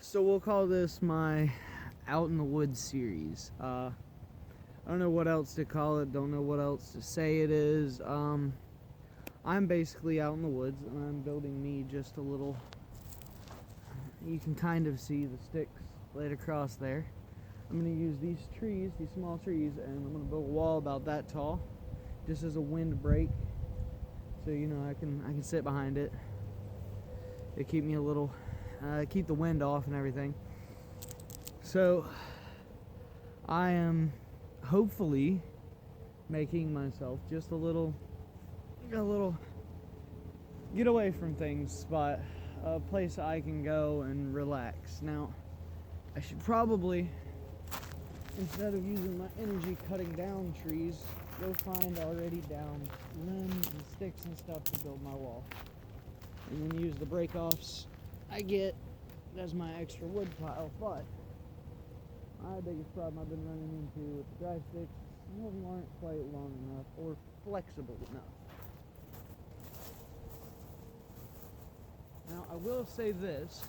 So we'll call this my Out in the Woods series. I don't know what else to call it, don't know what else to say it is. I'm basically out in the woods and I'm building me just a little, you can kind of see the sticks laid across there. I'm going to use these trees, these small trees, and I'm going to build a wall about that tall, just as a wind break. So you know I can sit behind it. It keep me a little, keep the wind off and everything. So I am hopefully making myself just a little get away from things spot, a place I can go and relax. Now I should probably, instead of using my energy cutting down trees, go find already down limbs and sticks and stuff to build my wall, and then use the break-offs I get as my extra wood pile. But my biggest problem I've been running into with the dry sticks, some of them aren't quite long enough or flexible enough. Now I will say this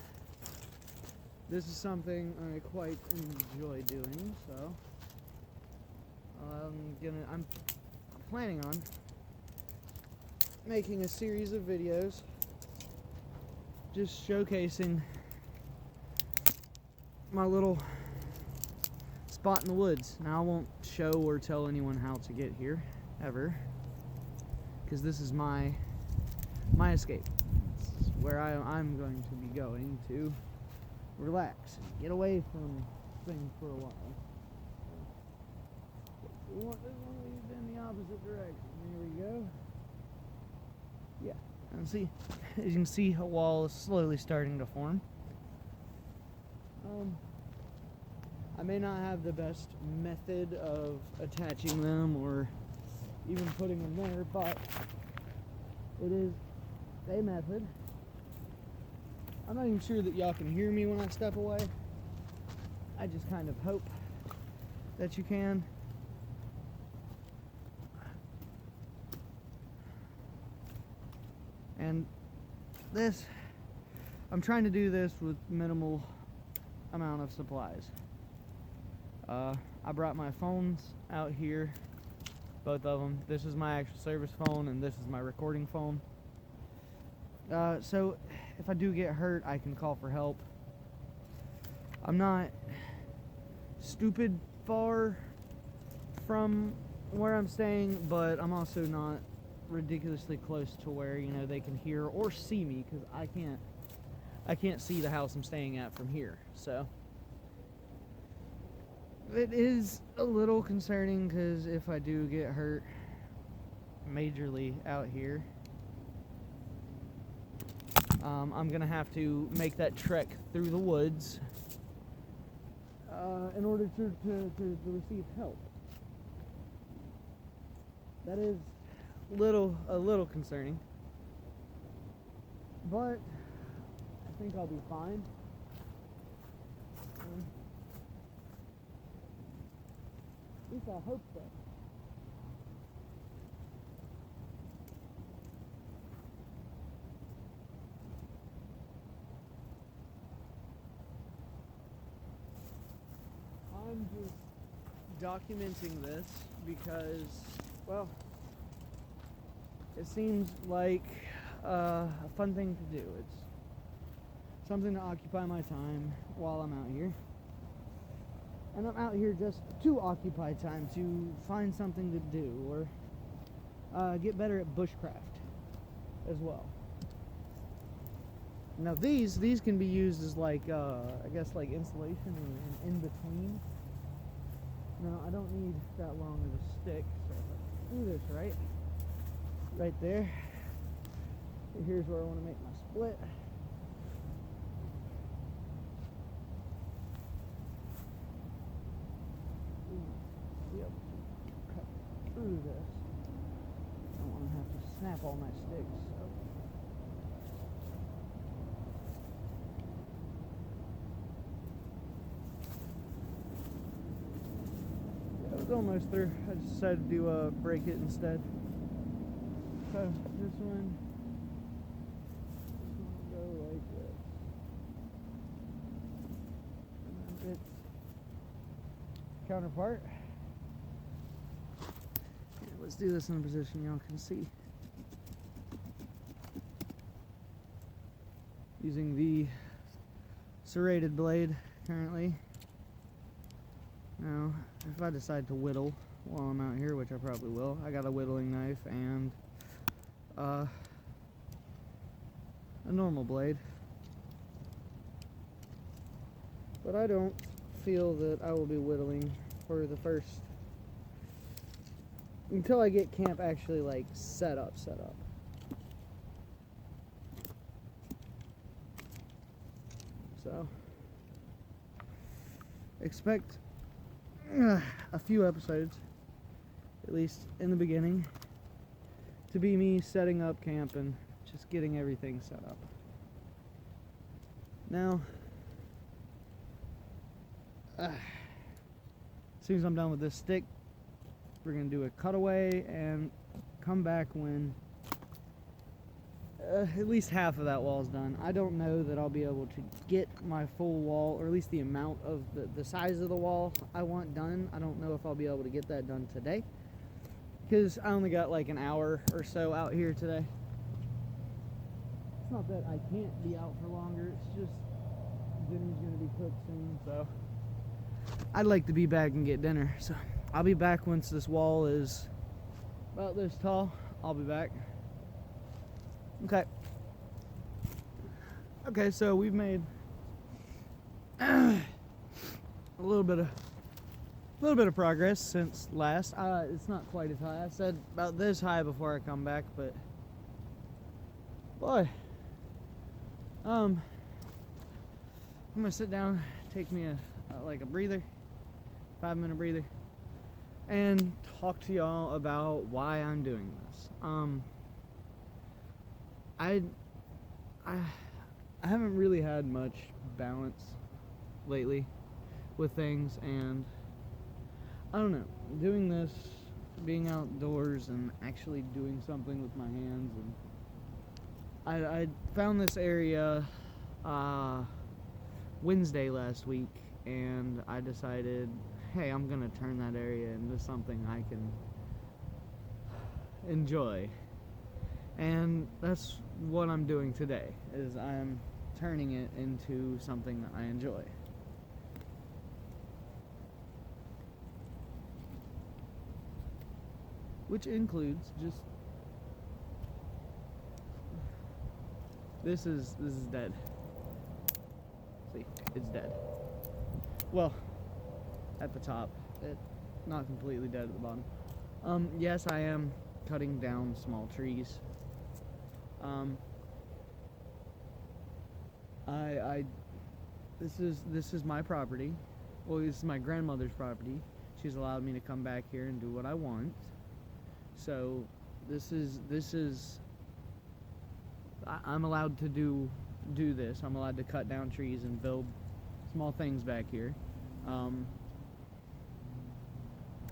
is something I quite enjoy doing, so I'm planning on making a series of videos just showcasing my little spot in the woods. Now I won't show or tell anyone how to get here ever, because this is my escape. It's where I'm going to be going to relax and get away from things for a while. We want this one to lead in the opposite direction. There we go. Yeah, and see, as you can see, a wall is slowly starting to form. I may not have the best method of attaching them or even putting them there, but it is a method. I'm not even sure that y'all can hear me when I step away. I just kind of hope that you can. And this, I'm trying to do this with minimal amount of supplies. I brought my phones out here, both of them. This is my actual service phone and this is my recording phone. So if I do get hurt, I can call for help. I'm not stupid far from where I'm staying, but I'm also not ridiculously close to where, you know, they can hear or see me, because I can't see the house I'm staying at from here. So it is a little concerning, because if I do get hurt majorly out here, I'm gonna have to make that trek through the woods in order to receive help. That is a little concerning, but I think I'll be fine. At least I hope so. I'm just documenting this because, well, it seems like a fun thing to do. It's something to occupy my time while I'm out here. And I'm out here just to occupy time, to find something to do, or get better at bushcraft as well. Now these can be used as like, I guess like insulation or in between. Now I don't need that long of a stick, so if I do this right there, here's where I want to make my split. Yep, cut through this. I don't want to have to snap all my sticks, so. Yeah, it was almost through. I just decided to break it instead. So this one will go like this. counterpart. Let's do this in a position y'all can see. Using the serrated blade currently. Now, if I decide to whittle while I'm out here, which I probably will, I got a whittling knife and a normal blade. But I don't feel that I will be whittling for the first, until I get camp actually like set up. So expect a few episodes, at least in the beginning, to be me setting up camp and just getting everything set up. Now, as soon as I'm done with this stick, we're going to do a cutaway and come back when at least half of that wall's done. I don't know that I'll be able to get my full wall, or at least the amount of the size of the wall I want done. I don't know if I'll be able to get that done today, because I only got like an hour or so out here today. It's not that I can't be out for longer, it's just dinner's going to be cooked soon, so I'd like to be back and get dinner. So I'll be back once this wall is about this tall. I'll be back. Okay, so we've made a little bit of progress since last. It's not quite as high. I said about this high before I come back, but boy, I'm gonna sit down, take me like a breather, 5-minute breather, and talk to y'all about why I'm doing this. I haven't really had much balance lately with things, and I don't know, doing this, being outdoors and actually doing something with my hands, and I found this area Wednesday last week, and I decided, hey, I'm gonna turn that area into something I can enjoy. And that's what I'm doing today, is I'm turning it into something that I enjoy. Which includes just, this is dead. See, it's dead. Well, at the top, not completely dead at the bottom. Yes, I am cutting down small trees. This is my property. Well, this is my grandmother's property. She's allowed me to come back here and do what I want. So I'm allowed to do this. I'm allowed to cut down trees and build small things back here.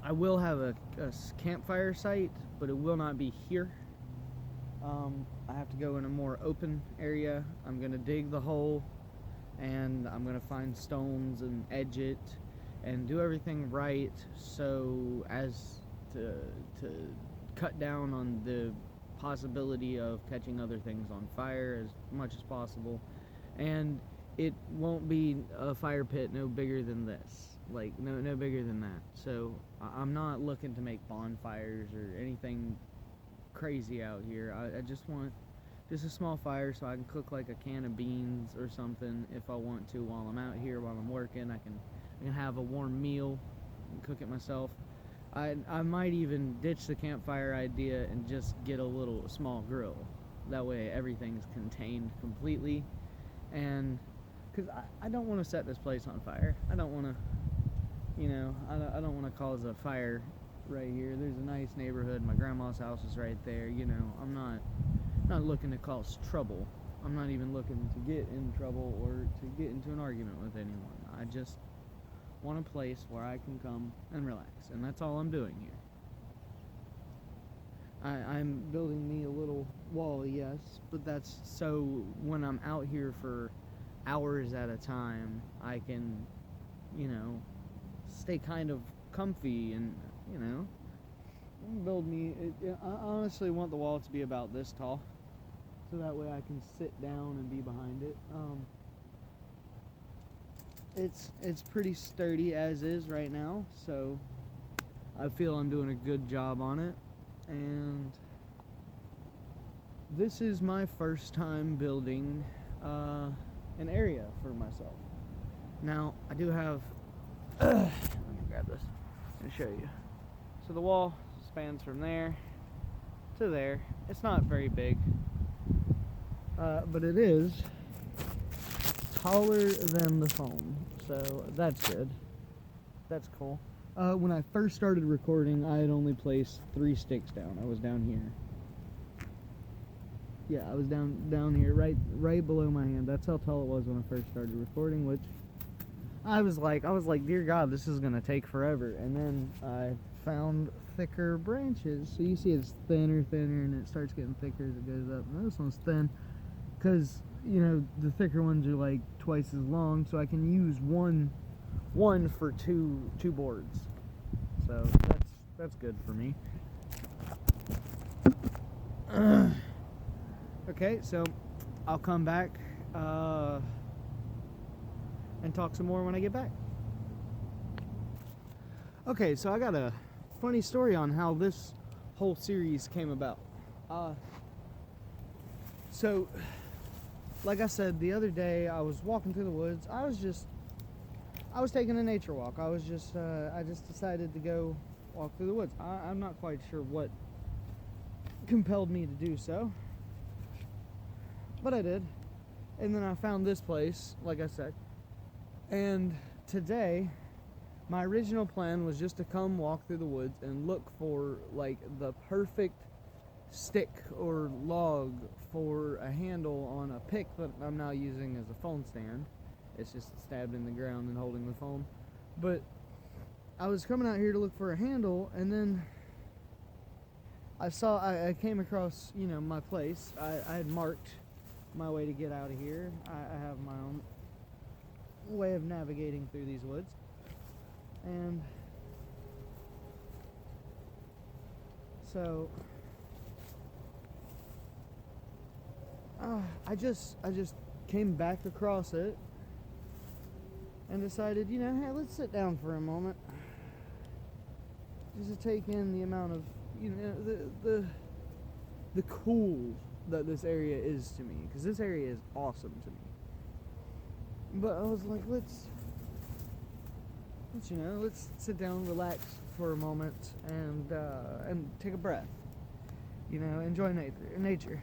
I will have a campfire site, but it will not be here. I have to go in a more open area. I'm going to dig the hole, and I'm going to find stones and edge it and do everything right so as to cut down on the possibility of catching other things on fire as much as possible. And it won't be a fire pit no bigger than this, like no bigger than that. So I'm not looking to make bonfires or anything crazy out here. I just want just a small fire so I can cook like a can of beans or something if I want to while I'm out here, while I'm working. I can have a warm meal and cook it myself. I might even ditch the campfire idea and just get a little small grill. That way everything's contained completely. And because I don't want to set this place on fire. I don't want to, I don't want to cause a fire right here. There's a nice neighborhood. My grandma's house is right there. I'm not looking to cause trouble. I'm not even looking to get in trouble or to get into an argument with anyone. I just want a place where I can come and relax, and that's all I'm doing here. I'm building me a little wall, yes, but that's so when I'm out here for hours at a time, I can, stay kind of comfy, and you know, build me. I honestly want the wall to be about this tall, so that way I can sit down and be behind it. It's pretty sturdy as is right now, so I feel I'm doing a good job on it. And this is my first time building an area for myself. Now I do have let me grab this and show you. So the wall spans from there to there. It's not very big, but it is taller than the foam, so that's good. That's cool. When I first started recording, I had only placed 3 sticks down. I was down here. Yeah, I was down here, right below my hand. That's how tall it was when I first started recording, which I was like, dear God, this is gonna take forever. And then I found thicker branches. So you see it's thinner, and it starts getting thicker as it goes up. And this one's thin, because you know the thicker ones are like twice as long, so I can use one for two boards. So that's good for me. Okay, so I'll come back and talk some more when I get back. Okay, so I got a funny story on how this whole series came about. So, like I said, the other day I was walking through the woods. I was taking a nature walk. I just decided to go walk through the woods. I'm not quite sure what compelled me to do so, but I did. And then I found this place, like I said. And today, my original plan was just to come walk through the woods and look for like the perfect stick or log for a handle on a pick that I'm now using as a phone stand. It's just stabbed in the ground and holding the phone. But I was coming out here to look for a handle, and then I came across, you know, my place. I had marked my way to get out of here. I have my own way of navigating through these woods, and so I just came back across it and decided, you know, hey, let's sit down for a moment just to take in the amount of, you know, the cool that this area is to me, because this area is awesome to me. But I was like, let's sit down, relax for a moment, and take a breath. You know, enjoy nature.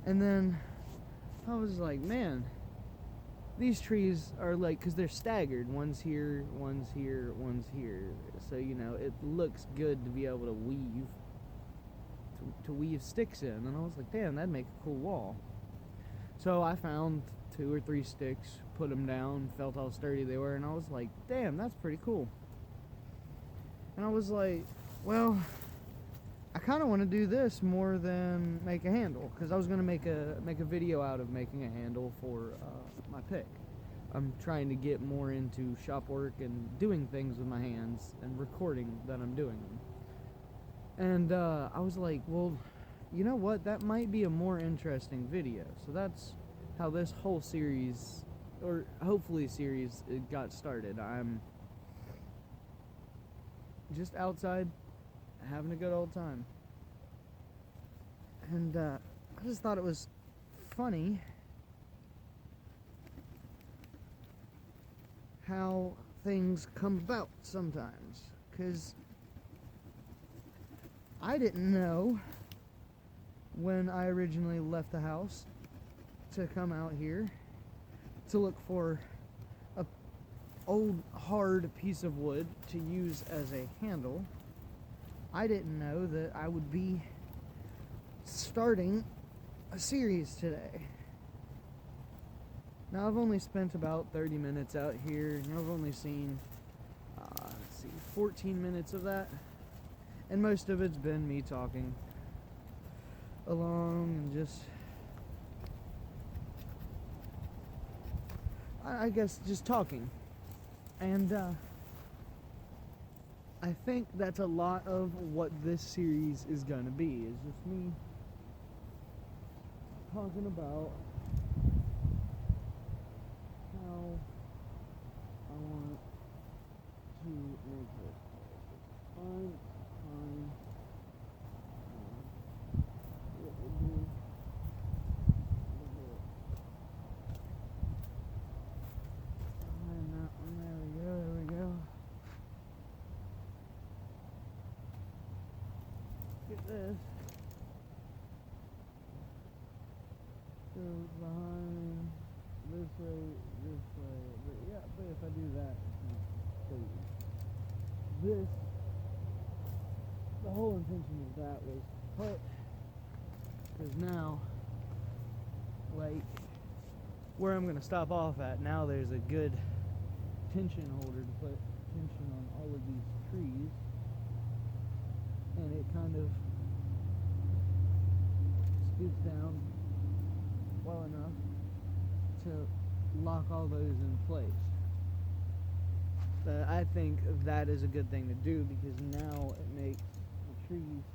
And then I was like, man, these trees are like, because they're staggered. One's here, one's here, one's here. So, you know, it looks good to be able to weave sticks in. And I was like, damn, that'd make a cool wall. So I found 2 or 3 sticks, put them down, felt how sturdy they were, and I was like, damn, that's pretty cool. And I was like, well, I kind of want to do this more than make a handle, because I was going to make a video out of making a handle for my pick. I'm trying to get more into shop work and doing things with my hands and recording that I'm doing them. And I was like, well, you know what, that might be a more interesting video. So that's how this whole series, or hopefully series, it got started. I'm just outside having a good old time. And I just thought it was funny how things come about sometimes, because I didn't know when I originally left the house to come out here to look for a old hard piece of wood to use as a handle. I didn't know that I would be starting a series today. Now I've only spent about 30 minutes out here, and I've only seen 14 minutes of that, and most of it's been me talking along and just, I guess, just talking. And I think that's a lot of what this series is gonna be, is just me talking about how I want to make this fine. What we'll do, and that one, there we go. Get this. Goes behind this way. But yeah, but if I do that, it's not crazy. This, the whole intention of that was put, because now, like, where I'm going to stop off at, now there's a good tension holder to put tension on all of these trees, and it kind of scoots down well enough to lock all those in place. I think that is a good thing to do, because now it makes the trees,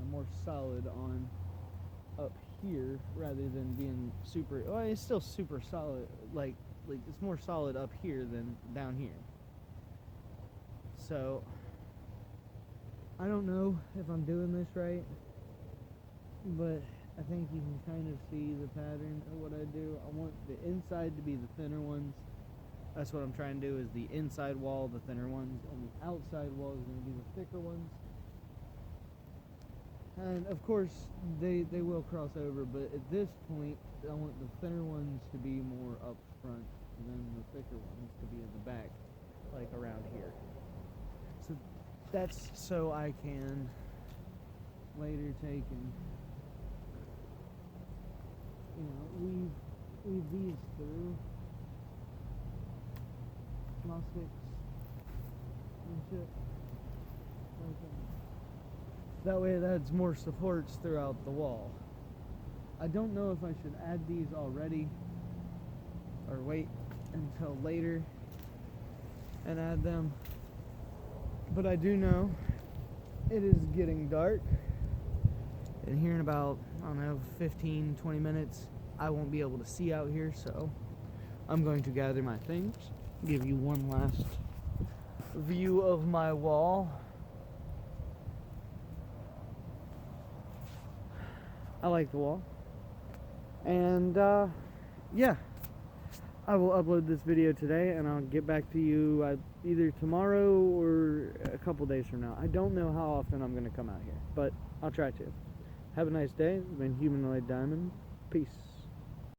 more solid on up here rather than being super. Well, it's still super solid. Like it's more solid up here than down here. So I don't know if I'm doing this right, but I think you can kind of see the pattern of what I do. I want the inside to be the thinner ones. That's what I'm trying to do, is the inside wall, the thinner ones, and the outside wall is going to be the thicker ones. And of course, they will cross over, but at this point, I want the thinner ones to be more up front, and then the thicker ones to be at the back, like around here. So that's so I can later take and weave these through my sticks and shit like that. That way it adds more supports throughout the wall. I don't know if I should add these already or wait until later and add them, but I do know it is getting dark, and here in about, 15-20 minutes I won't be able to see out here, so I'm going to gather my things, give you one last view of my wall. I like the wall, and yeah, I will upload this video today, and I'll get back to you either tomorrow or a couple days from now. I don't know how often I'm going to come out here, but I'll try to. Have a nice day. I've been Humanoid Diamond. Peace.